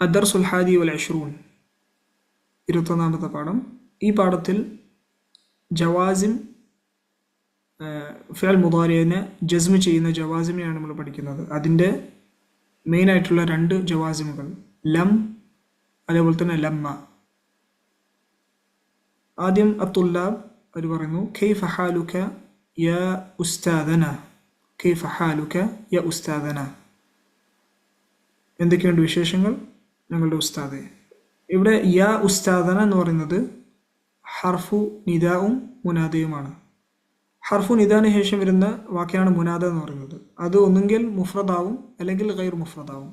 അദ്ദർസുൽ ഹാദി വൽ അഷ്റൂൻ 21ാമത്തെ പാഠം. ഈ പാഠത്തിൽ ജവാസിം ഫിഅൽ മുദാരിഇനെ ജസ്മ് ചെയ്യുന്ന ജവാസിമിനെയാണ് നമ്മൾ പഠിക്കുന്നത്. അതിൻ്റെ മെയിനായിട്ടുള്ള 2 ജവാസിമുകൾ ലം അതേപോലെ തന്നെ ലമ്മ. ആദ്യം അത്തുല്ലാബ് അവർ പറയുന്നു കൈഫ ഹാലുക യാ ഉസ്താദന, കൈഫ ഹാലുക യാ ഉസ്താദന, എന്തൊക്കെയുണ്ട് വിശേഷങ്ങൾ ഞങ്ങളുടെ ഉസ്താദെ. ഇവിടെ യാ ഉസ്താദന എന്ന് പറയുന്നത് ഹർഫു നിദാവും മുനാദയുമാണ്. ഹർഫു നിദാന് ശേഷം വരുന്ന വാക്യാണ് മുനാദ എന്ന് പറയുന്നത്. അത് ഒന്നുകിൽ മുഫ്രദാവും അല്ലെങ്കിൽ ഗൈർ മുഫ്രദാവും.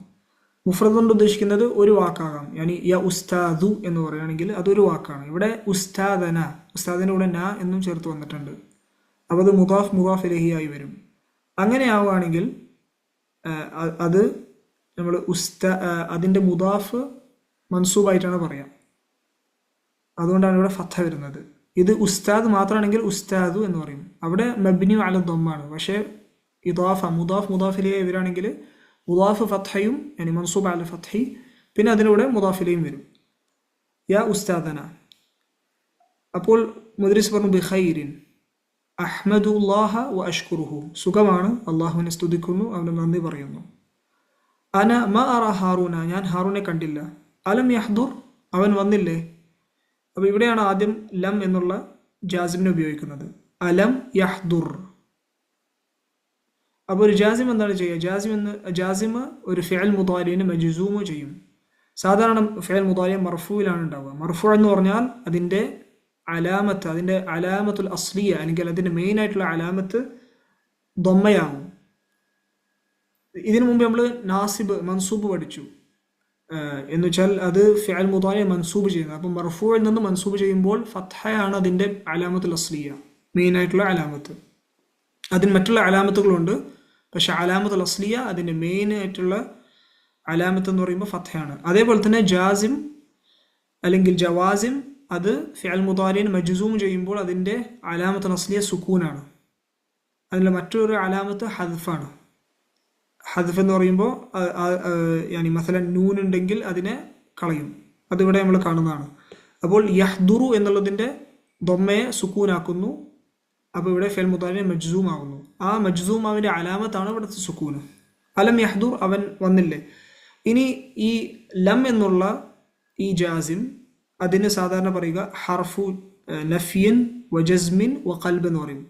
മുഫ്രദ് കൊണ്ട് ഉദ്ദേശിക്കുന്നത് ഒരു വാക്കാകാം. യാനി യ ഉസ്താദു എന്ന് പറയുകയാണെങ്കിൽ അതൊരു വാക്കാണ്. ഇവിടെ ഉസ്താദന, ഉസ്താദിൻ്റെ കൂടെ ന എന്നും ചേർത്ത് വന്നിട്ടുണ്ട്. അപ്പോൾ അത് മുദാഫ് മുദാഫ് ഇലഹിയായി വരും. അങ്ങനെ ആവുകയാണെങ്കിൽ അത് നമ്മൾ അതിൻ്റെ മുദാഫ് മൻസൂബായിട്ടാണ് പറയാം. അതുകൊണ്ടാണ് ഇവിടെ ഫത്ഹ വരുന്നത്. ഇത് ഉസ്താദ് മാത്രമാണെങ്കിൽ ഉസ്താദു എന്ന് പറയും. അവിടെ മബ്നി അല ദമ്മാണ്. പക്ഷേ ഇദാഫ മുദാഫ് മുദാഫിലയെ വരികയാണെങ്കിൽ മുദാഫ് ഫത്ഹയും യാനി മൻസൂബ് അല ഫത്ഹി, പിന്നെ അതിലൂടെ മുദാഫിലയും വരും. യാ ഉസ്താദന. അപ്പോൾ മുദ്രിസ് പറഞ്ഞു ബിഖൈരിൻ അഹ്മദുല്ലാഹ വ അഷ്കുറുഹു, സുഖമാണ്, അള്ളാഹുവിനെ സ്തുതിക്കുന്നു, അവന് നന്ദി പറയുന്നു. അന മ അറ ഹാറൂന, ഞാൻ ഹാറൂനെ കണ്ടില്ല. അലം യഹ്ദുർ, അവൻ വന്നില്ലേ. അപ്പോൾ ഇവിടെയാണ് ആദ്യം ലം എന്നുള്ള ജാസിമിനെ ഉപയോഗിക്കുന്നത്. അലം യഹ്ദുർ. അപ്പോൾ ഒരു ജാസിം എന്താണ് ചെയ്യുക? ജാസിമ് ഒരു ഫിഅൽ മുദാരിഇനെ മജ്സൂമ് ചെയ്യും. സാധാരണ ഫിഅൽ മുദാരി മർഫൂയിലാണ് ഉണ്ടാവുക. മർഫൂ എന്ന് പറഞ്ഞാൽ അതിൻ്റെ അലാമത്ത്, അതിൻ്റെ അലാമത്തുൽ അസ്ലിയ അല്ലെങ്കിൽ അതിൻ്റെ മെയിൻ ആയിട്ടുള്ള അലാമത്ത് ദമ്മയാകും. ഇതിനു മുമ്പ് നമ്മൾ നാസിബ് മൻസൂബ് പഠിച്ചു. എന്ന് വെച്ചാൽ അത് ഫിഅൽ മുദാരി മൻസൂബ് ചെയ്യുന്നത്. അപ്പം മർഫൂയിൽ നിന്ന് മൻസൂബ് ചെയ്യുമ്പോൾ ഫത്ഹയാണ് അതിൻ്റെ അലാമത്തുൽ അസ്ലിയ, മെയിൻ ആയിട്ടുള്ള അലാമത്ത്. അതിന് മറ്റുള്ള അലാമത്തുകളുണ്ട്, പക്ഷെ അലാമത്തുൽ അസ്ലിയ അതിൻ്റെ മെയിൻ ആയിട്ടുള്ള അലാമത്ത് എന്ന് പറയുമ്പോൾ ഫത്ഹയാണ്. അതേപോലെ തന്നെ ജാസിം അല്ലെങ്കിൽ ജവാസിം അത് ഫിഅൽ മുദാരിഇനെ മജ്സൂം ചെയ്യുമ്പോൾ അതിൻ്റെ അലാമത്തുൽ അസ്ലിയ സുക്കൂനാണ്. അതിൻ്റെ മറ്റൊരു അലാമത്ത് ഹദ്ഫാണ്. ഹദ്ഫ് എന്ന് പറയുമ്പോൾ യാനി മസലൻ നൂൻ ഉണ്ടെങ്കിൽ അതിനെ കളയും. അതിവിടെ നമ്മൾ കാണുന്നതാണ്. അപ്പോൾ യഹ്ദുറു എന്നുള്ളതിൻ്റെ ദമ്മയെ സുക്കൂനാക്കുന്നു. അപ്പോൾ ഇവിടെ ഫിഅൽ മുദാരി മജ്സൂം ആകുന്നു. ആ മജ്സൂം അവൻ്റെ അലാമത്താണ് ഇവിടുത്തെ സുക്കൂന്. അലം യഹ്ദുർ, അവൻ വന്നില്ലേ. ഇനി ഈ ലം എന്നുള്ള ഈ ജാസിം അതിന് സാധാരണ പറയുക ഹർഫു നഫിയൻ വജസ്മിൻ വ ഖൽബ് എന്ന് പറയും.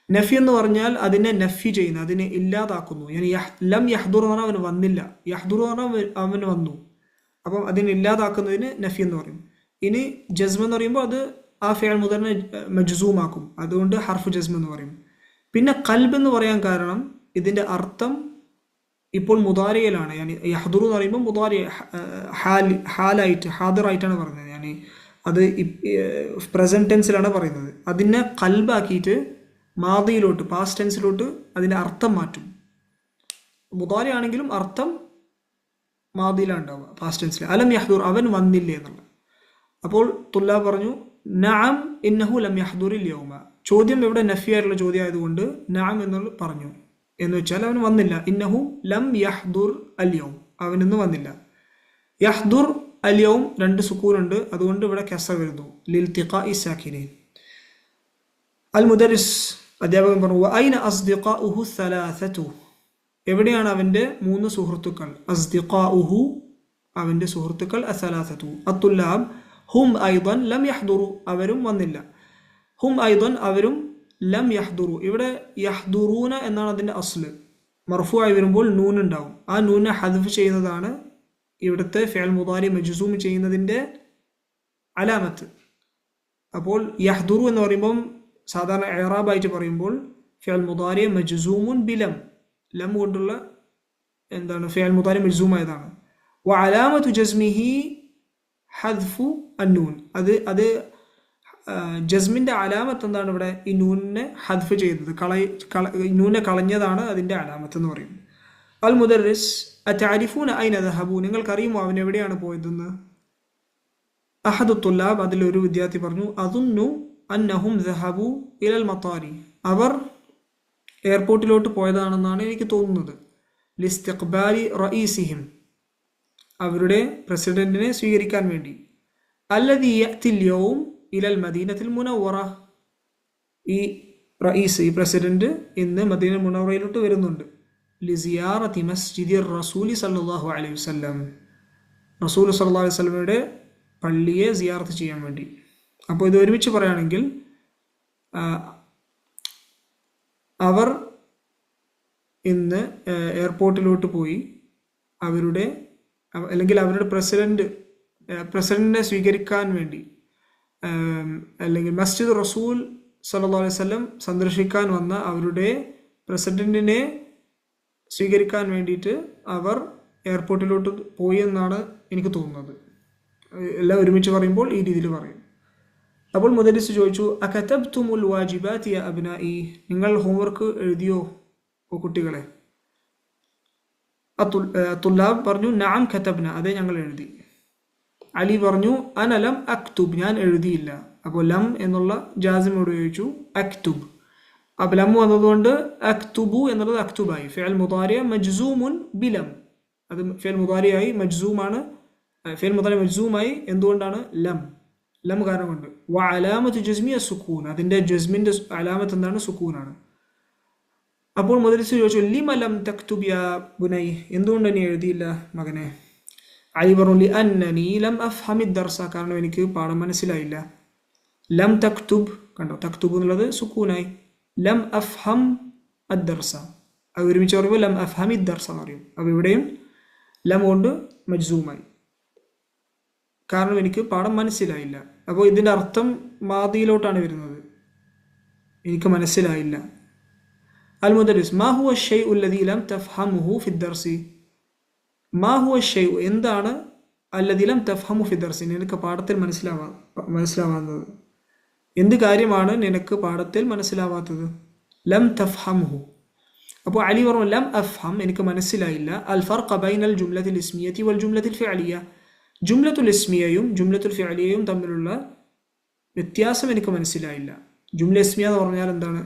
നഫി എന്ന് പറഞ്ഞാൽ അതിനെ നഫി ചെയ്യുന്നു, അതിനെ ഇല്ലാതാക്കുന്നു. ലം യഹ്ദുർ എന്ന് പറഞ്ഞാൽ അവന് വന്നില്ല, യഹ്ദുർ എന്ന് പറഞ്ഞാൽ അവന് വന്നു. അപ്പം അതിനെ ഇല്ലാതാക്കുന്നതിന് നഫി എന്ന് പറയും. ഇനി ജസ്മ എന്ന് പറയുമ്പോൾ അത് ആ ഫിഅൽ മുദാരിനെ മജ്സൂമാക്കും. അതുകൊണ്ട് ഹർഫു ജസ്മ എന്ന് പറയും. പിന്നെ ഖൽബ് എന്ന് പറയാൻ കാരണം ഇതിൻ്റെ അർത്ഥം ഇപ്പോൾ മുദാരിയിലാണ്. യാനി യഹ്ദുർ എന്ന് പറയുമ്പോൾ മുദാരി ഹാലായിട്ട് ഹാദിറായിട്ടാണ് പറയുന്നത്. യാനി അത് പ്രസന്റ് ടെൻസിലാണ് പറയുന്നത്. അതിനെ ഖൽബാക്കിയിട്ട് മാദിയിലോട്ട് പാസ്റ്റ് ടെൻസിലോട്ട് അതിൻ്റെ അർത്ഥം മാറ്റും. മുദാരി ആണെങ്കിലും അർത്ഥം മാദിയിലാണ് ഉണ്ടാവുക, പാസ്റ്റ് ടെൻസിൽ. അലം യഹ്ദുർ, അവൻ വന്നില്ലേ എന്നുള്ളത്. അപ്പോൾ തുല്ലാബ് പറഞ്ഞു നഅം ഇന്നഹു ലം യഹ്ദുറിൽ യൗമ. ചോദ്യം ഇവിടെ നഫിയായിട്ടുള്ള ചോദ്യം ആയതുകൊണ്ട് നഅം എന്നുള്ളത് പറഞ്ഞു. എന്ന് വെച്ചാൽ അവൻ വന്നില്ല. ഇന്നഹു ലം യഹ്ദുർ അൽ യൗം, അവനിന്ന് വന്നില്ല. യഹ്ദുർ അൽ യൗം 2 സുക്കൂനുണ്ട്, അതുകൊണ്ട് ഇവിടെ കസർ വരുന്നു. ലിൽതിഖാഇ സാകിനൈൻ. അൽ മുദരിസ് അധ്യാപകൻ പറഞ്ഞു ഐന അസ്ദിഖാഉഹു സലാസതു, എവിടെയാണ് അവൻ്റെ 3 സുഹൃത്തുക്കൾ. അസ്ദിഖാഉഹു, അവൻ്റെ സുഹൃത്തുക്കൾ. അസലാസതു അത്തുല്ലാബ് ഹും ഐദൻ ലം യഹ്ദുറു, അവരും വന്നില്ല. ഹും ഐദൻ, അവരും. ലം യഹ്ദുറു, ഇവിടെ യഹ്ദുറൂന എന്നാണ് അതിൻ്റെ അസ്ല്. മർഫൂ ആയി വരുമ്പോൾ നൂൻ ഉണ്ടാവും. ആ നൂനെ ഹദ്ഫ് ചെയ്യുന്നതാണ് ഇവിടുത്തെ ഫിഅൽ മുദാരി മജ്സൂം ചെയ്യുന്നതിൻ്റെ അലാമത്ത്. അപ്പോൾ യഹ്ദുറു എന്ന് പറയുമ്പം സാധാരണ ഇറാബായിട്ട് പറയുമ്പോൾ ഫിഅൽ മുദാരി മജ്സൂമുൻ ബിലം, ലം കൊണ്ടുള്ള എന്താണ് ഫിഅൽ മുദാരി മജ്സൂം ആയതാണ്. വ അലാമത്തു ജസ്മിഹി ഹദ്ഫു അന്നൂൻ, അത് ജസ്മിൻ്റെ അലാമത്ത് എന്താണ് ഇവിടെ ഈ നൂനിനെ ഹദ്ഫ് ചെയ്തത്, നൂനെ കളഞ്ഞതാണ് അതിൻ്റെ അലാമത്ത് എന്ന് പറയും. അൽ മുദർരിസ് അതഅരിഫൂന ഐന ദഹബു, നിങ്ങൾക്കറിയുമോ അവൻ എവിടെയാണ് പോയതെന്ന്. അഹദു തുല്ലാബ്, അതിലൊരു വിദ്യാർത്ഥി പറഞ്ഞു അദുന്നു അന്നഹും ദഹബു ഇലൽ മത്താരി, അവർ എയർപോർട്ടിലോട്ട് പോയതാണെന്നാണ് എനിക്ക് തോന്നുന്നത്. ലിസ്തിഖ്ബാലി റഈസിഹിം, അവരുടെ പ്രസിഡന്റിനെ സ്വീകരിക്കാൻ വേണ്ടി. അല്ലദീ യഅ്തിൽ യൗം ഇലൽ മദീനത്തിൽ മുനവ്വറ, ഈ റഈസ്, ഈ പ്രസിഡന്റ് ഇന്ന് മദീന മുനവ്വറയിലോട്ട് വരുന്നുണ്ട്. ലിസിയാറത്തി മസ്ജിദിർ റസൂലി സല്ലല്ലാഹു അലൈഹി വസല്ലം, റസൂൽ സല്ലല്ലാഹു അലൈഹി വസല്ലമയുടെ പള്ളിയെ സിയാറത്ത് ചെയ്യാൻ വേണ്ടി. അപ്പോൾ ഇത് ഒരുമിച്ച് പറയുകയാണെങ്കിൽ അവർ ഇന്ന് എയർപോർട്ടിലോട്ട് പോയി അവരുടെ പ്രസിഡന്റിനെ സ്വീകരിക്കാൻ വേണ്ടി, അല്ലെങ്കിൽ മസ്ജിദ് റസൂൽ സല്ലല്ലാഹു അലൈഹി വസല്ലം സന്ദർശിക്കാൻ വന്ന അവരുടെ പ്രസിഡന്റിനെ സ്വീകരിക്കാൻ വേണ്ടിയിട്ട് അവർ എയർപോർട്ടിലോട്ട് പോയി എന്നാണ് എനിക്ക് തോന്നുന്നത്. എല്ലാം ഒരുമിച്ച് പറയുമ്പോൾ ഈ രീതിയിൽ പറയും. അപ്പോൾ മുദരിസ് ചോദിച്ചു, അകതബ്തുമുൽ വാജിബാതി യാ അബ്നാഇ, നിങ്ങൾ ഹോംവർക്ക് എഴുതിയോ ഓ കുട്ടികളെ? തുല്ലാബ് പറഞ്ഞു, നഅം കതബ്ന, അതെ ഞങ്ങൾ എഴുതി. അലി പറഞ്ഞു, അന ലം അക്തുബ്, ഞാൻ എഴുതിയില്ല. അപ്പോൾ ലം എന്നുള്ള ജാസിമോട് ചോദിച്ചു അക്തുബ്. അപ്പോൾ ലം വന്നതുകൊണ്ട് അക്തുബു എന്നുള്ളത് അക്തുബായി. ഫിഅൽ മുദാരി മജ്സൂമുൻ ബിലം, അത് ഫിഅൽ മുദാരിയായി മജ്സൂമാണ്. ഫിഅൽ മുദാരി മജ്സൂമായി എന്തുകൊണ്ടാണ്? ലം കാരണം കൊണ്ട്. വ അലാമത്ത് ജസ്മി സുക്കൂൻ, അതിൻ്റെ ജസ്മിൻ്റെ അലാമത്ത് എന്താണ്? സുക്കൂനാണ്. അപ്പോൾ മുദരിസ് ചോദിച്ചു, ലിമ ലം തക്തുബ് യാ ബുനൈ, എന്തുകൊണ്ട് നീ എഴുതിയില്ല മകനെ? അലി പറഞ്ഞു, ലിഅന്നനി ലം അഫ്ഹമി ദർസ, കാരണം എനിക്ക് പാഠം മനസ്സിലായില്ല. ലം തക്തുബ്, കണ്ടോ, തക്തുബ് എന്നുള്ളത് സുക്കൂനായി. ലം അഫ്ഹം അദ്ദർസ, അത് ഒരുമിച്ച് പറയുമ്പോൾ ലം അഫ്ഹമി ദർസ എന്ന് പറയും. അപ്പോൾ ഇവിടെയും ലം കൊണ്ട് മജ്സൂമായി, കാരണം എനിക്ക് പാഠം മനസ്സിലായില്ല. അപ്പോൾ ഇതിൻ്റെ അർത്ഥം മാദിയിലോട്ടാണ് വരുന്നത്, എനിക്ക് മനസ്സിലായില്ല. അൽ മുദരിസ്, മാ ഹുവ ശൈഉ അല്ലദീ ലം തഫ്ഹമുഹു ഫി ദർസി, മാ ഹുവ ശൈഉ, എന്താണ് അല്ലദീ ലം തഫ്ഹമു ഫി ദർസി, നിനക്ക് പാഠത്തിൽ മനസ്സിലാവാത്തത്, എന്ത് കാര്യമാണ് നിനക്ക് പാഠത്തിൽ മനസ്സിലാവാത്തത്? ലം തഫ്ഹമുഹു. അപ്പോൾ അലി പറഞ്ഞു, ലം അഫ്ഹം, എനിക്ക് മനസ്സിലായില്ല. അൽ ഫർഖ ബൈനൽ ജുംലത്തിൽ ഇസ്മിയത്തി വൽ ജുംലത്തിൽ ഫിഅലിയ, ജുംലത്തുൽ ഇസ്മിയയും ജുംലത്തുൽ ഫിഅലിയയും തമ്മിലുള്ള വ്യത്യാസം എനിക്ക് മനസ്സിലായില്ല. ജുംല ഇസ്മിയ എന്ന് പറഞ്ഞാൽ എന്താണ്?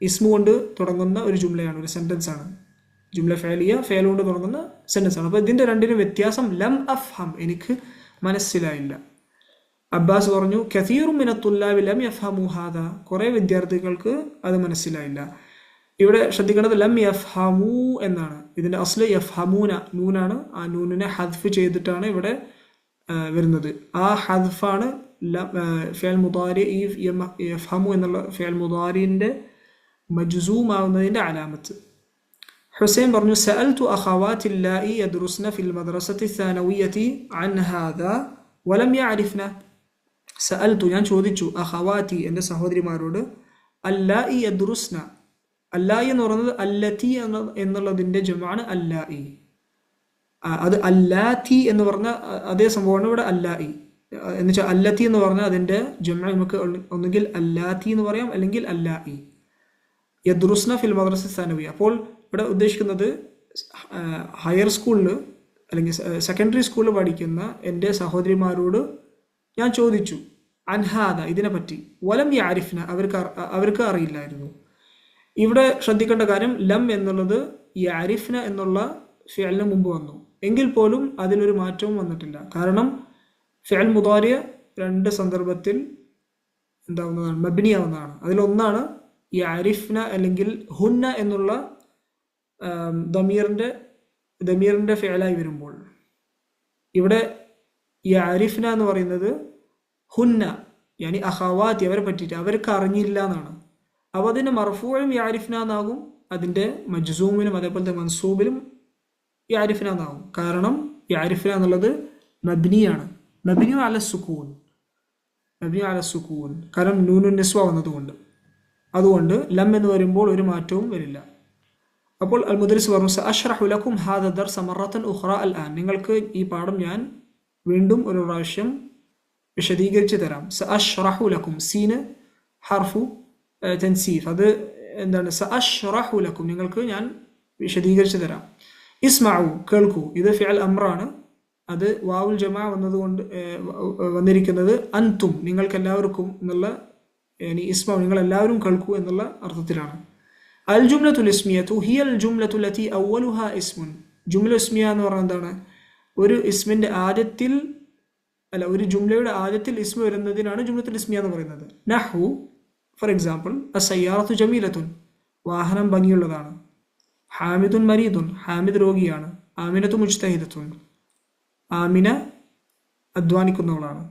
ഇസ്മു കൊണ്ട് തുടങ്ങുന്ന ഒരു ജുംലയാണ്, ഒരു സെൻറ്റൻസ് ആണ്. ജുംല ഫിഅലിയ ഫിഅൽ കൊണ്ട് തുടങ്ങുന്ന സെൻറ്റൻസ് ആണ്. അപ്പോൾ ഇതിൻ്റെ രണ്ടിനും വ്യത്യാസം ലം അഫ്ഹം, എനിക്ക് മനസ്സിലായില്ല. അബ്ബാസ് പറഞ്ഞു, കസീറും മിന തുല്ലാബി ലം യഫ്ഹമു ഹാദാ, കുറേ വിദ്യാർത്ഥികൾക്ക് അത് മനസ്സിലായില്ല. ഇവിടെ ശ്രദ്ധിക്കേണ്ടത് ലം യഫ്ഹമു എന്നാണ്. ഇതിൻ്റെ അസ്ല് യഫ്ഹമൂന, നൂനാണ്. ആ നൂനിനെ ഹദ്ഫ് ചെയ്തിട്ടാണ് ഇവിടെ വരുന്നത്. ആ ഹദ്ഫാണ് ഫിഅൽ മുദാരി, ഈ യഫ്ഹമു എന്നുള്ള ഫിഅൽ മുദാരിൻ്റെ മജ്സൂം ആവുന്നതിൻ്റെ അലാമത്ത്. ഹുസൈൻ പറഞ്ഞു, സഅൽതു അഖവാതി അല്ലാഇ യദ്റുസ്ന ഫിൽ മദ്റസത്തി സാനവിയ്യതി അൻ ഹാദാ വലം യഅരിഫ്ന. സഅൽതു, ഞാൻ ചോദിച്ചു, അഖവാതി, എൻ്റെ സഹോദരിമാരോട്, അല്ലാഇ യദ്റുസ്ന, അല്ലായി എന്ന് പറയുന്നത് അല്ലത്തി എന്നുള്ളതിൻ്റെ ജമാണ് അല്ലായി. അത് അല്ലാത്തി എന്ന് പറഞ്ഞ അതേ സംഭവമാണ് ഇവിടെ അല്ലായി എന്ന് വെച്ചാൽ. അല്ലത്തി എന്ന് പറഞ്ഞാൽ അതിൻ്റെ ജമ നമുക്ക് ഒന്നുകിൽ അല്ലാത്തി എന്ന് പറയാം, അല്ലെങ്കിൽ അല്ലായി. യദ്റുസ്ന ഫിൽ മദ്റസ സാനവി, അപ്പോൾ ഇവിടെ ഉദ്ദേശിക്കുന്നത് ഹയർ സ്കൂളിൽ അല്ലെങ്കിൽ സെക്കൻഡറി സ്കൂളിൽ പഠിക്കുന്ന എൻ്റെ സഹോദരിമാരോട് ഞാൻ ചോദിച്ചു, അൻഹാദ, ഇതിനെപ്പറ്റി. വലം യഅരിഫ്ന, അവർക്ക് അറിയില്ലായിരുന്നു. ഇവിടെ ശ്രദ്ധിക്കേണ്ട കാര്യം, ലം എന്നുള്ളത് യഅരിഫ്ന എന്നുള്ള ഫിഅലിന് മുമ്പ് വന്നു, എങ്കിൽ പോലും അതിലൊരു മാറ്റവും വന്നിട്ടില്ല. കാരണം ഫിഅൽ മുദാരി രണ്ട് സന്ദർഭത്തിൽ എന്താവുന്നതാണ്? മബ്നിയാവുന്നതാണ്. അതിലൊന്നാണ് യഅരിഫ്ന അല്ലെങ്കിൽ ഹുന്ന എന്നുള്ള ദമീറിൻ്റെ ഫിഅലായി വരുമ്പോൾ. ഇവിടെ യഅരിഫ്ന എന്ന് പറയുന്നത് ഹുന്ന, യാനി അഖവാതി, അവരെ പറ്റിയിട്ട്, അവർക്ക് അറിഞ്ഞില്ല എന്നാണ്. അപ്പോൾ അതിൻ്റെ മർഫൂഉം യഅരിഫ്ന എന്നാകും, അതിൻ്റെ മജ്സൂമിനും അതേപോലത്തെ മൻസൂബിലും യഅരിഫ്ന എന്നാകും. കാരണം യഅരിഫ്ന എന്നുള്ളത് മബ്നിയാണ്, മബ്നി അല സുക്കൂൻ, കാരണം നൂനുൻ നിസ്വ വന്നതുകൊണ്ട്. അതുകൊണ്ട് ലം എന്ന് വരുമ്പോൾ ഒരു മാറ്റവും വരില്ല. അപ്പോൾ അൽ മുദരിസ് പറഞ്ഞു, സഅശ്റഹു ലക്കും ഹാദ ദർസ മറത്തൻ ഉഖ്റ അൽ ആൻ, നിങ്ങൾക്ക് ഈ പാഠം ഞാൻ വീണ്ടും ഒരു പ്രാവശ്യം വിശദീകരിച്ച് തരാം. സഅശ്റഹു ലക്കും, സീന് ഹർഫു തൻസീഫ്, അത് എന്താണ്? സഅശ്റഹു ലക്കും, നിങ്ങൾക്ക് ഞാൻ വിശദീകരിച്ച് തരാം. ഇസ്മഉ, കേൾക്കൂ, ഇത് ഫിഅൽ അംറാണ്. അത് വാവുൽ ജമാ വന്നതുകൊണ്ട് വന്നിരിക്കുന്നത് അൻതും, നിങ്ങൾക്ക് എല്ലാവർക്കും എന്നുള്ള, ഇസ്മഉ, നിങ്ങൾ എല്ലാവരും കേൾക്കൂ എന്നുള്ള അർത്ഥത്തിലാണ്. അൽ ജുംലത്തുൽ ഇസ്മിയത്തു ഹിയൽ ജുംലത്തു ലത്തി അവ്വലുഹാ ഇസ്മുൻ, ജുംല ഇസ്മിയ എന്ന് പറഞ്ഞാൽ എന്താണ്? ഒരു ഇസ്മിൻ്റെ ആദ്യത്തിൽ അല്ല ഒരു ജുംലയുടെ ആദ്യത്തിൽ ഇസ്മ വരുന്നതിനാണ് ജുംലത്തുൽ ഇസ്മിയ എന്ന് പറയുന്നത്. നഹു ഫോർ എക്സാമ്പിൾ അസ്സയ്യാറത്തു ജമീലത്തുൻ, വാഹനം ഭംഗിയുള്ളതാണ്. ഹാമിദുൻ മരീദുൻ, ഹാമിദ് രോഗിയാണ്. ആമിനത്തു മുജ്തഹിദത്തുൻ, ആമിന അധ്വാനിക്കുന്നവളാണ്.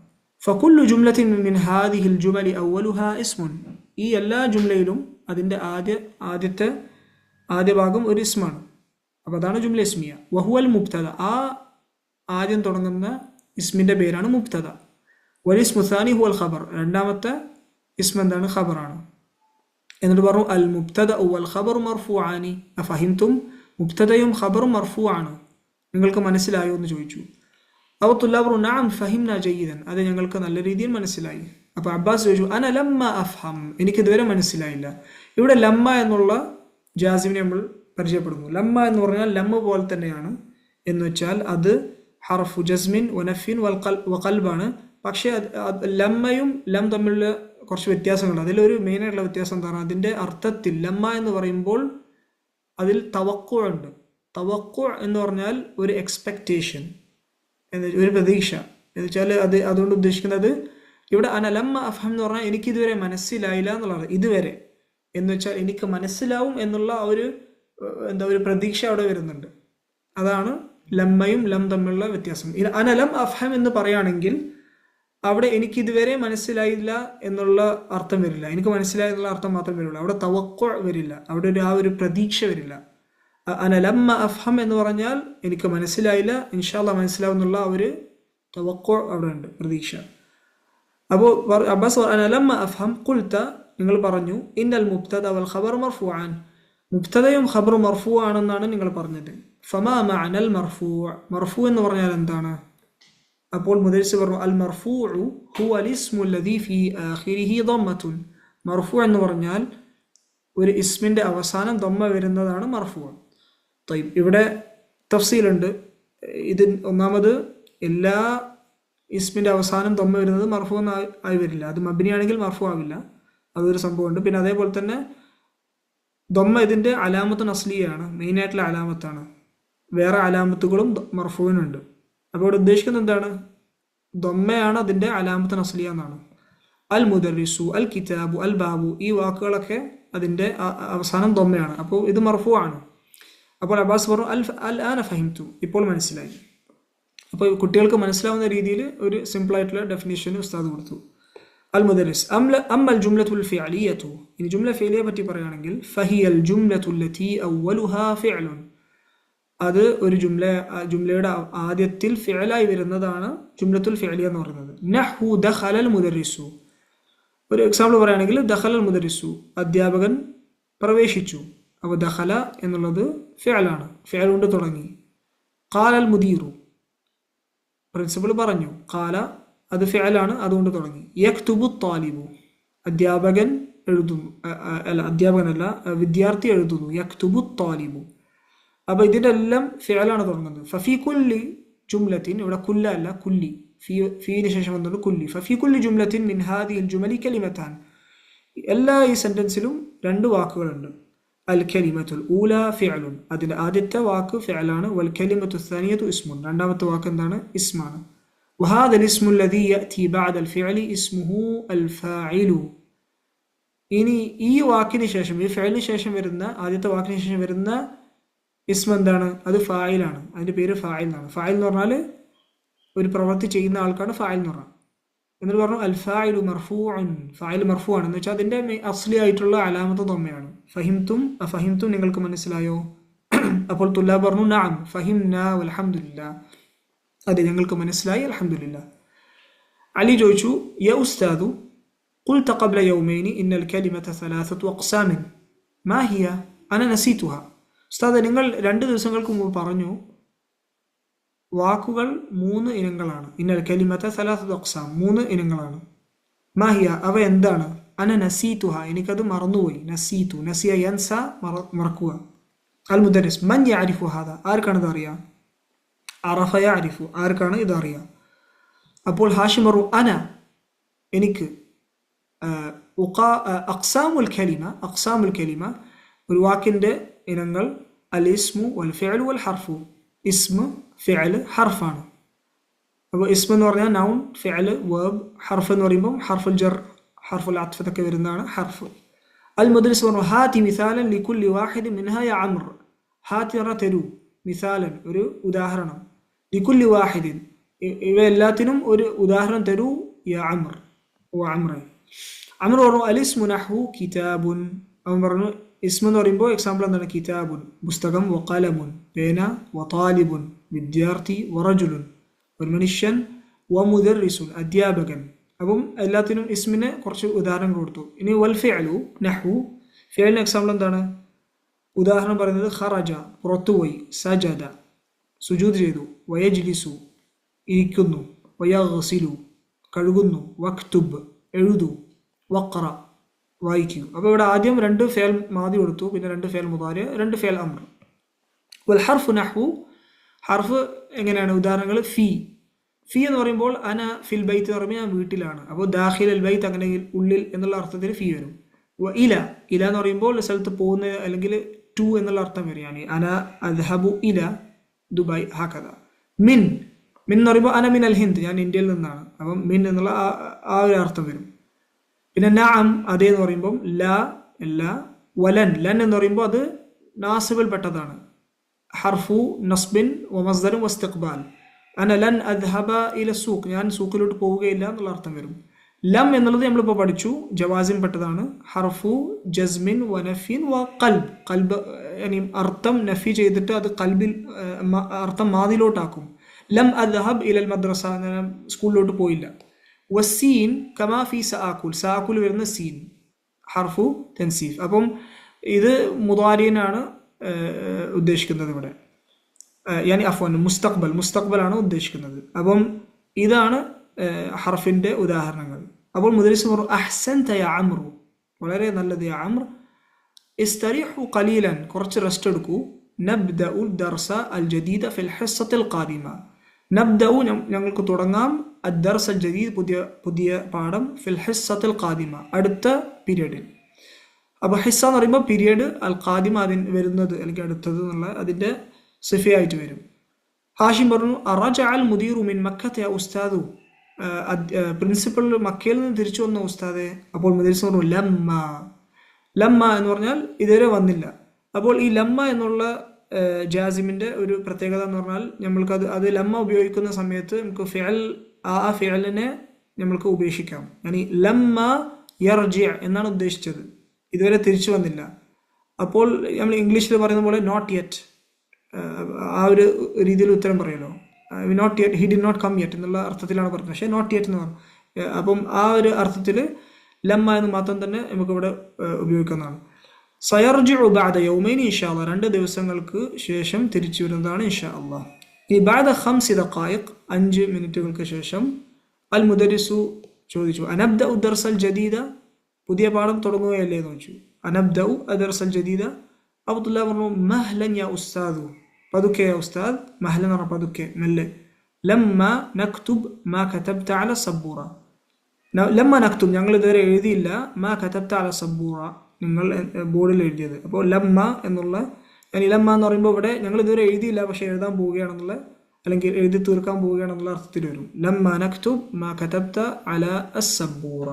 ഫകുല്ലു ജുംലത്തിൻ മിൻ ഹാദിഹിൽ ജുമലി അവ്വലുഹാ ഇസ്മുൻ, ഈ എല്ലാ ജുംലയിലും അതിൻ്റെ ആദ്യ ഭാഗം ഒരു ഇസ്മാണ്. അപ്പോൾ അതാണ് ജുംല ഇസ്മിയ. വഹുവൽ മുബ്തദ, ആ ആദ്യം തുടങ്ങുന്ന ഇസ്മിൻ്റെ പേരാണ് മുബ്തദ. വലിസ്മു സാനി ഹുവൽ ഖബർ, രണ്ടാമത്തെ ഇസ്മ എന്താണ്? ഖബറാണ്. എന്നിട്ട് പറഞ്ഞു അൽ മുബ്തദ വൽ ഖബറു മർഫൂആനി അഫഹിംതും, മുബ്തദയും ഖബറും മർഫൂആണ്, നിങ്ങൾക്ക് മനസ്സിലായോ എന്ന് ചോദിച്ചു. അപ്പോൾ തുല്ലാബ് പറഞ്ഞു നഅം ഫഹിംന ജയ്യിദൻ, അത് ഞങ്ങൾക്ക് നല്ല രീതിയിൽ മനസ്സിലായി. അപ്പോൾ അബ്ബാസ് ചോദിച്ചു അന ലമ്മ അഫ്ഹം, എനിക്കിതുവരെ മനസ്സിലായില്ല. ഇവിടെ ലമ്മ എന്നുള്ള ജാസിമിനെ നമ്മൾ പരിചയപ്പെടുന്നു. ലമ്മ എന്ന് പറഞ്ഞാൽ ലമ്മ പോലെ തന്നെയാണ് എന്ന് വെച്ചാൽ അത് ഹർഫു ജസ്മിൻ വനഫിൻ വഖൽബാണ്. പക്ഷേ ലമ്മയും ലം തമ്മിലുള്ള കുറച്ച് വ്യത്യാസങ്ങളുണ്ട്. അതിലൊരു മെയിനായിട്ടുള്ള വ്യത്യാസം എന്താണ്? അതിൻ്റെ അർത്ഥത്തിൽ ലമ്മ എന്ന് പറയുമ്പോൾ അതിൽ തവക്കു ഉണ്ട്. തവക്കു എന്ന് പറഞ്ഞാൽ ഒരു എക്സ്പെക്റ്റേഷൻ, ഒരു പ്രതീക്ഷ എന്ന് വെച്ചാൽ അതുകൊണ്ട് ഉദ്ദേശിക്കുന്നത് ഇവിടെ അനലമ്മ അഫഹം എന്ന് പറഞ്ഞാൽ എനിക്കിതുവരെ മനസ്സിലായില്ല എന്നുള്ളത്. ഇതുവരെ എന്ന് വെച്ചാൽ എനിക്ക് മനസ്സിലാവും എന്നുള്ള ഒരു ഒരു പ്രതീക്ഷ അവിടെ വരുന്നുണ്ട്. അതാണ് ലമ്മയും ലം തമ്മിലുള്ള വ്യത്യാസം. അനലം അഫഹം എന്ന് പറയുകയാണെങ്കിൽ അവിടെ എനിക്കിതുവരെ മനസ്സിലായില്ല എന്നുള്ള അർത്ഥം വരില്ല, എനിക്ക് മനസ്സിലായി എന്നുള്ള അർത്ഥം മാത്രം വരില്ല. അവിടെ തവക്കു വരില്ല, അവിടെ ഒരു പ്രതീക്ഷ വരില്ല. അനലമ്മ അഫഹം എന്ന് പറഞ്ഞാൽ എനിക്ക് മനസ്സിലായില്ല, ഇൻഷാ അല്ലാഹ് മനസ്സിലാവും എന്നുള്ള ഒരു തവക്കു അവിടെ ഉണ്ട്, പ്രതീക്ഷ. അപ്പോൾ അബ്ബാസ് അനലമ്മ അഫഹം ഖുൽത, നിങ്ങൾ പറഞ്ഞു ഇന്നൽ മുബ്തദ വൽ ഖബർ മർഫൂആൻ, മുബ്തദയും ഖബറും മർഫൂ ആണെന്നാണ് നിങ്ങൾ പറഞ്ഞത്. ഫമാ മഅനൽ മർഫൂ, മർഫൂ എന്ന് പറഞ്ഞാൽ എന്താണ്? അപ്പോൾ മുദരിസ് പറഞ്ഞു അൽ മർഫൂഉ ഹുവൽ ഇസ്മു അല്ലദീ ഫീ ആഖിരിഹി ദമ്മത്തുൻ, മർഫൂ എന്ന് പറഞ്ഞാൽ ഒരു ഇസ്മിൻ്റെ അവസാനം ദമ്മ വരുന്നതാണ് മർഫൂ. തയ്യിബ്, ഇവിടെ തഫ്സീലുണ്ട്. ഇത് ഒന്നാമത് എല്ലാ ഇസ്മിൻ്റെ അവസാനം ദമ്മ വരുന്നത് മർഫൂ ആയി വരില്ല, അത് മബ്നിയാണെങ്കിൽ മർഫൂ ആവില്ല, അതൊരു സംഭവമുണ്ട്. പിന്നെ അതേപോലെ തന്നെ ദമ്മ ഇതിൻ്റെ അലാമത്ത് നസ്ലിയാണ്, മെയിനായിട്ടുള്ള അലാമത്താണ്. വേറെ അലാമത്തുകളും മർഫൂവിനുണ്ട്. അപ്പോൾ ഇവിടെ ഉദ്ദേശിക്കുന്നത് എന്താണ്? ദമ്മയാണ് അതിൻ്റെ അലാമത്ത് നസ്ലിയ എന്നാണ്. അൽ മുദർരിസു, അൽ കിതാബു, അൽ ബാബു, ഈ വാക്കുകളൊക്കെ അതിൻ്റെ അവസാനം ദമ്മയാണ്. അപ്പോൾ ഇത് മർഫൂ ആണ്. അപ്പോൾ അബ്ബാസ് പറഞ്ഞു അൽ ആന ഫഹിംതു, ഇപ്പോൾ മനസ്സിലായി. അപ്പോൾ കുട്ടികൾക്ക് മനസ്സിലാവുന്ന രീതിയിൽ ഒരു സിമ്പിളായിട്ടുള്ള ഡെഫിനേഷൻ ഉസ്താദ് കൊടുത്തു. അൽ മുദരിസ് അമ്മൽ ജുംലത്തുൽ ഫിഅലിയതു, ഇനി ജുംല ഫിഅലിയെ പറ്റി പറയുകയാണെങ്കിൽ ഫഹിയൽ ജുംലത്തുൽ ലത്തി അവ്വലുഹാ ഫിഅലുൻ, അത് ഒരു ജുംലയുടെ ആദ്യത്തിൽ ഫിഅലായി വരുന്നതാണ് ജുംലത്തുൽ ഫിഅലിയ എന്ന് പറയുന്നത്. നഹു ദഖലൽ മുദരിസു, ഒരു എക്സാമ്പിൾ പറയുകയാണെങ്കിൽ ദഖലൽ മുദരിസു, അധ്യാപകൻ പ്രവേശിച്ചു. അപ്പോൾ ദഖല എന്നുള്ളത് ഫിഅലാണ്, ഫിഅൽ കൊണ്ട് തുടങ്ങി. ഖാലൽ മുദീറു, പ്രിൻസിപ്പൽ പറഞ്ഞു. ഖാല അത് ഫിഅലാണ്, അതുകൊണ്ട് തുടങ്ങി. യക്തുബു ത്വാലിബു, അധ്യാപകൻ എഴുതുന്നു, അധ്യാപകനല്ല വിദ്യാർത്ഥി എഴുതുന്നു. യക്തുബു ത്വാലിബു, അപ്പോൾ ഇതിൻ്റെ എല്ലാം ഫിഅലാണ് തുടങ്ങുന്നത്. ഫഫി കുല്ലി ജുംലത്തിൻ, ഇവിടെ കുല്ല അല്ല കുല്ലി, ഫീന് ശേഷം വന്നുകൊണ്ട് കുല്ലി. ഫഫി കുല്ലി ജുംലത്തിൻ മിൻ ഹാദിഹിൽ ജുമലി കലിമത്താൻ, എല്ലാ ഈ സെൻറ്റൻസിലും രണ്ട് വാക്കുകളുണ്ട്. അൽ കലിമത്തുൽ ഊല ഫിഅലുൻ, അതിൽ ആദ്യത്തെ വാക്ക് ഫിഅലാണ്. വൽ കലിമത്തു സാനിയതു ഇസ്മുൻ, രണ്ടാമത്തെ വാക്ക് എന്താണ്? ഇസ്മാണ്. വഹാദ ഇസ്മു അല്ലദീ യഅതി ബഅദൽ ഫിഅലി ഇസ്മുഹു അൽ ഫാഇലു, ഇനി ഈ വാക്കിന് ശേഷം, ഈ ഫിഅലിന് ശേഷം വരുന്ന, ആദ്യത്തെ വാക്കിന് ശേഷം വരുന്ന ഇസ്മ എന്താണ്? അത് ഫായിലാണ്, അതിൻ്റെ പേര് ഫായിൽ എന്നാണ്. ഫായിൽ എന്ന് പറഞ്ഞാൽ ഒരു പ്രവൃത്തി ചെയ്യുന്ന ആൾക്കാണ് ഫായിൽ എന്ന് പറഞ്ഞാൽ. എന്നിട്ട് പറഞ്ഞു അൽ ഫായിലു മർഫൂഉൻ, ഫായിൽ മർഫൂ ആണ് എന്ന് വെച്ചാൽ അതിൻ്റെ അസ്ലി ആയിട്ടുള്ള അലാമത്ത് ദമ്മയാണ്. ഫഹിംതും അഫഹിംതും, നിങ്ങൾക്ക് മനസ്സിലായോ? അപ്പോൾ തുല്ലാബ് പറഞ്ഞു നഅം ഫഹിംനാ വൽഹംദുലില്ലാ, അതെ ഞങ്ങൾക്ക് മനസ്സിലായി, അൽഹംദുലില്ലാ. അലി ചോദിച്ചു യാ ഉസ്താദു ഖുൽത ഖബ്ല യൗമൈനി ഇന്നൽ കലിമത സലാസത്തു അഖ്സാമിൻ മാ ഹിയ അന നസീതുഹ, ഉസ്താദ് നിങ്ങൾ 2 ദിവസങ്ങൾക്ക് മുമ്പ് പറഞ്ഞു വാക്കുകൾ 3 ഇനങ്ങളാണ്. ഇന്നൽ കലിമത സലാസത്തു അഖ്സാം, 3 ഇനങ്ങളാണ്. മാഹിയ, അവ എന്താണ്? അന നസീതുഹ, എനിക്കത് മറന്നുപോയി. നസീതു, നസിയ യൻസ, മറക്കുക. അൽ മുദരിസ് മൻ യഅരിഫു ഹാദാ, ആർക്കാണ് ഇത് അറിയാം? അറഫ യഅരിഫു, ആർക്കാണ് ഇത് അറിയാം? അപ്പോൾ ഹാഷിം പറഞ്ഞു അന, എനിക്ക്. അഖ്സാമുൽ കലിമ, അഖ്സാമുൽ കലിമ ഒരു വാക്കിൻ്റെ ഇനങ്ങൾ അൽ ഇസ്മു വൽ ഫിഅലു വൽ ഹർഫു, ഇസ്മ ഫിഅൽ ഹർഫാണ്. അപ്പോൾ ഇസ്മ എന്ന് പറഞ്ഞാൽ നൗൺ, ഫിഅൽ വേർബ്, ഹർഫ് എന്ന് പറയുമ്പോൾ ഹർഫുൽ ജർ, ഹർഫുൽ അത്ഫ് ഇതൊക്കെ വരുന്നതാണ് ഹർഫ്. അൽ മുദ്രിസ് പറഞ്ഞു ഹാത്തി മിസാലൻ ലികുല്ലി വാഹിദ് മിൻഹ യ അംർ. ഹാത്തി എന്ന് പറഞ്ഞാൽ തരൂ, മിസാലൻ ഒരു ഉദാഹരണം, ലികുല്ലി വാഹിദിൻ ഇവ എല്ലാത്തിനും ഒരു ഉദാഹരണം തരൂ, യ അംർ ഓ അംറ. അംർ പറഞ്ഞു അലിസ്മു നഹ്വു കിതാബുൻ. അവൻ പറഞ്ഞു ഇസ്മ എന്ന് പറയുമ്പോൾ എക്സാമ്പിൾ എന്താണ്? കിതാബുൻ പുസ്തകം, വഖലമുൻ പേന, വതാലിബുൻ വിദ്യാർത്ഥി, വറജുലുൻ ഒരു മനുഷ്യൻ, വമുദർറിസുൻ അധ്യാപകൻ. അപ്പം എല്ലാത്തിനും ഇസ്മിന് കുറച്ച് ഉദാഹരണം കൊടുത്തു. ഇനി വൽ ഫിഅലു നഹ്വു, ഫിഅലിന് എക്സാമ്പിൾ എന്താണ്? ഉദാഹരണം പറയുന്നത് ഖറജ പുറത്തുപോയി, സജദ സുജൂദ് ചെയ്തു, വയജ്ലിസു ഇരിക്കുന്നു, വയഗ്സിലു കഴുകുന്നു, വക്തുബ് എഴുതു, വഖറ വായിക്കൂ. അപ്പോൾ ഇവിടെ ആദ്യം 2 ഫിഅൽ മാദി കൊടുത്തു, പിന്നെ 2 ഫിഅൽ മുദാരി, 2 ഫിഅൽ അംർ. വൽ ഹർഫു നഹ്വു, ഹർഫ് എങ്ങനെയാണ്? ഉദാഹരണങ്ങൾ ഫി. ഫി എന്ന് പറയുമ്പോൾ അന ഫിൽ ബൈത്ത് എന്ന് പറയുമ്പോൾ ഞാൻ വീട്ടിലാണ്. അപ്പോൾ ദാഖിൽ അൽ ബൈത്ത് അങ്ങനെ ഉള്ളിൽ എന്നുള്ള അർത്ഥത്തിൽ ഫി വരും. ഇല, ഇല എന്ന് പറയുമ്പോൾ സ്ഥലത്ത് പോകുന്ന അല്ലെങ്കിൽ ടു എന്നുള്ള അർത്ഥം വരും. yani അന അദ്ഹബു ഇല ദുബായ് ഹാക്കഥ. മിൻ, മിൻ എന്ന് പറയുമ്പോൾ അന മിൻ അൽ ഹിന്ദ്, ഞാൻ ഇന്ത്യയിൽ നിന്നാണ്. അപ്പം മിൻ എന്നുള്ള ആ ഒരു അർത്ഥം വരും. പിന്നെ നഅം അതേ എന്ന് പറയുമ്പോൾ ല അല്ല, വലൻ ലൻ എന്ന് പറയുമ്പോൾ അത് നാസിബിൽ പെട്ടതാണ്, ഹർഫു നസ്ബിൻ വമസ്ദറും വസ്തിഖ്ബാൽ. അന ലൻ അദ്ഹബ ഇല സൂഖ്, ഞാൻ സൂഖിലോട്ട് പോവുകയില്ല എന്നുള്ള അർത്ഥം വരും. ലം എന്നുള്ളത് നമ്മളിപ്പോൾ പഠിച്ചു, ജവാസിം പെട്ടതാണ്, ഹർഫു ജസ്മിൻ വനഫിൻ വ ഖൽബ്. ഖൽബ് അർത്ഥം നഫി ചെയ്തിട്ട് അത് ഖൽബിൽ അർത്ഥം മാദിലോട്ടാക്കും. ലം അദ്ഹബ് ഇലൽ മദ്രസ, ഞാൻ സ്കൂളിലോട്ട് പോയില്ല. വസീൻ കമാ ഫി സആകുൽ, സആകുൽ വരുന്ന സീൻ ഹർഫു തൻസീഫ്. അപ്പം ഇത് മുദാരിനാണ് ഉദ്ദേശിക്കുന്നത് ഇവിടെ, യാനി അഫ്വാൻ മുസ്തഖ്ബൽ, മുസ്തഖ്ബലാണ് ഉദ്ദേശിക്കുന്നത്. അപ്പം ഇതാണ് ഹർഫിന്റെ ഉദാഹരണങ്ങൾ. അപ്പോൾ മുദരിസ് പറഞ്ഞു അഹ്സൻത യ അംറു, വളരെ നല്ലത് യ അംർ. ഇസ്തരിഹു ഖലീലൻ, കുറച്ച് റെസ്റ്റ് എടുക്കൂ. നബ്ദഉ ദർസ അൽ ജദീദ ഫിൽ ഹിസ്സത്തിൽ ഖാദിമ. നബ്ദഉ ഞങ്ങൾക്ക് തുടങ്ങാം, അദ്ദർസ അൽ ജദീദ് പുതിയ പാഠം, ഫിൽ ഹിസ്സത്തിൽ ഖാദിമ അടുത്ത പീരിയഡിൽ. അപ്പോൾ ഹിസ്സ എന്ന് പറയുമ്പോൾ പീരിയഡ്, അൽ ഖാദിമ അതിന് വരുന്നത് അല്ലെങ്കിൽ അടുത്തത് എന്നുള്ള അതിൻ്റെ സിഫയായിട്ട് വരും. ഹാഷിം പറഞ്ഞു അറജഅ അൽ മുദീറു മിൻ മക്കത യ ഉസ്താദു, പ്രിൻസിപ്പൽ മക്കയിൽ നിന്ന് തിരിച്ചു വന്ന ഉസ്താദെ. അപ്പോൾ മുദരിസ് പറഞ്ഞു ലമ്മ. ലമ്മ എന്ന് പറഞ്ഞാൽ ഇതുവരെ വന്നില്ല. അപ്പോൾ ഈ ലമ്മ എന്നുള്ള ജാസിമിന്റെ ഒരു പ്രത്യേകത എന്ന് പറഞ്ഞാൽ നമ്മൾക്ക് അത് ലമ്മ ഉപയോഗിക്കുന്ന സമയത്ത് നമുക്ക് ഫിഅൽ ആ ഫിഅലിനെ നമ്മൾക്ക് ഉപേക്ഷിക്കാം. yani ലമ്മ യർജി എന്നാണ് ഉദ്ദേശിച്ചത്, ഇതുവരെ തിരിച്ചു വന്നില്ല. അപ്പോൾ നമ്മൾ ഇംഗ്ലീഷിൽ പറയുന്ന പോലെ നോട്ട് യെറ്റ്, ആ ഒരു രീതിയിൽ ഉത്തരം പറയുമല്ലോ, not yet, he did not come yet എന്നുള്ള അർത്ഥത്തിലാണ് പറഞ്ഞത്, പക്ഷേ നോട്ട് യെറ്റ് എന്ന് പറഞ്ഞു. അപ്പം ആ ഒരു അർത്ഥത്തിൽ ലമ്മ എന്ന് മാത്രം തന്നെ നമുക്കിവിടെ ഉപയോഗിക്കുന്നതാണ്. സയർജിഉ ബഅദ യൗമൈനി ഇൻഷാ അല്ലാഹ്, 2 ദിവസങ്ങൾക്ക് ശേഷം തിരിച്ചു വരുന്നതാണ് ഇൻഷാ അല്ലാഹ്. ഈ ബഅദ 5 ദഖായിഖ് 5 മിനിറ്റുകൾക്ക് ശേഷം അൽ മുദരിസു ചോദിച്ചു അനബ്ദഉ ദർസൽ ജദീദ, പുതിയ പാഠം തുടങ്ങുകയല്ലേ എന്ന് ചോദിച്ചു. അനബ്ദഉ ദർസൽ ജദീദ. അബ്ദുല്ലാ പറഞ്ഞു മഹ്ലൻ യാ ഉസ്താദു, പതുക്കെ യാ ഉസ്താദ്. മഹ്ലൻ എന്ന് പറഞ്ഞാൽ പതുക്കെ, മെല്ലെ. ലമ്മ നക്തുബ് മാ കതബ്ത അല സബ്ബൂറ. ലമ്മ നക്തുബ് ഞങ്ങൾ ഇതുവരെ എഴുതിയില്ല, മാ കതബ്ത അല സബ്ബൂറ നിങ്ങൾ ബോർഡിൽ എഴുതിയത്. അപ്പോൾ ലമ്മ എന്നുള്ള ലമ്മ എന്ന് പറയുമ്പോൾ ഇവിടെ ഞങ്ങൾ ഇതുവരെ എഴുതിയില്ല പക്ഷെ എഴുതാൻ പോവുകയാണെന്നുള്ള അല്ലെങ്കിൽ എഴുതി തീർക്കാൻ പോവുകയാണെന്നുള്ള അർത്ഥത്തിൽ വരും. ലമ്മ നക്തുബ് മാ കതബ്ത അല അസ്സബ്ബൂറ.